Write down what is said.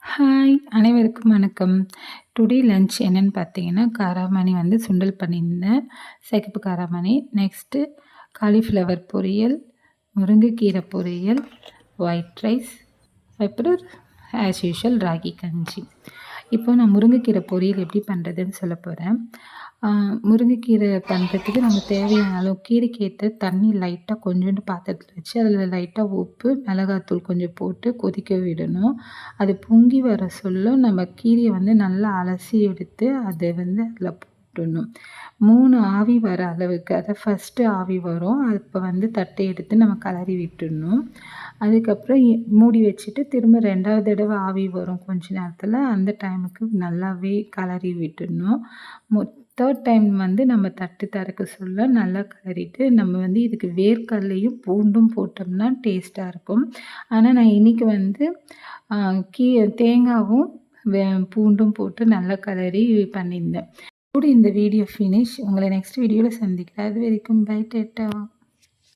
Hi! அனைவருக்கும் வணக்கம். Today lunch என்னன்னு பார்த்தீங்கன்னா, காராமணி வந்து சுண்டல் பண்ணியிருந்தேன். சிகப்பு காராமணி. நெக்ஸ்ட்டு காலிஃப்ளவர் பொரியல், முருங்கைக்கீரை பொரியல், ஒயிட் ரைஸ், அப்புறம் ஆஸ் யூசுவல் ராகி கஞ்சி. இப்போ நான் முருங்கைக்கீரை பொரியல் எப்படி பண்ணுறதுன்னு சொல்லப் போறேன். முருங்கைக்கீரை பண்ணுறதுக்கு நம்ம தேவையான அளவு கீரைக்கு ஏத்த தண்ணி லைட்டா கொஞ்சோண்டு பாத்திரத்துல வச்சு, அதில் லைட்டா உப்பு, மிளகாத்தூள் கொஞ்சம் போட்டு கொதிக்க விடணும். அது பொங்கி வர சொல்ல நம்ம கீரைய வந்து நல்லா அலசி எடுத்து அதை வந்து அதில் போட்டுடணும். 3 ஆவி வர அளவுக்கு ஃபர்ஸ்ட்டு ஆவி வரும். அப்போ வந்து தட்டை எடுத்து நம்ம கிளறி விட்டுடணும். அதுக்கப்புறம் மூடி வச்சுட்டு திரும்ப 2வது தடவை ஆவி வரும் கொஞ்ச நேரத்தில். அந்த டைமுக்கு நல்லாவே கிளறி விட்டுடணும். 3rd டைம் வந்து நம்ம தட்டு திறக்க சொல்ல நல்லா கிளறிட்டு, நம்ம வந்து இதுக்கு வேர்க்கடலையும் பூண்டும் போட்டோம்னா டேஸ்ட்டாக இருக்கும். ஆனால் நான் இன்னைக்கு வந்து அ கீ தேங்காவும் பூண்டும் போட்டு நல்லா கிளறி பண்ணியிருந்தேன். கூட இந்த வீடியோ ஃபினிஷ். உங்களை நெக்ஸ்ட் வீடியோவில் சந்திக்கிறேன். அது வரைக்கும் பை டாட்டா.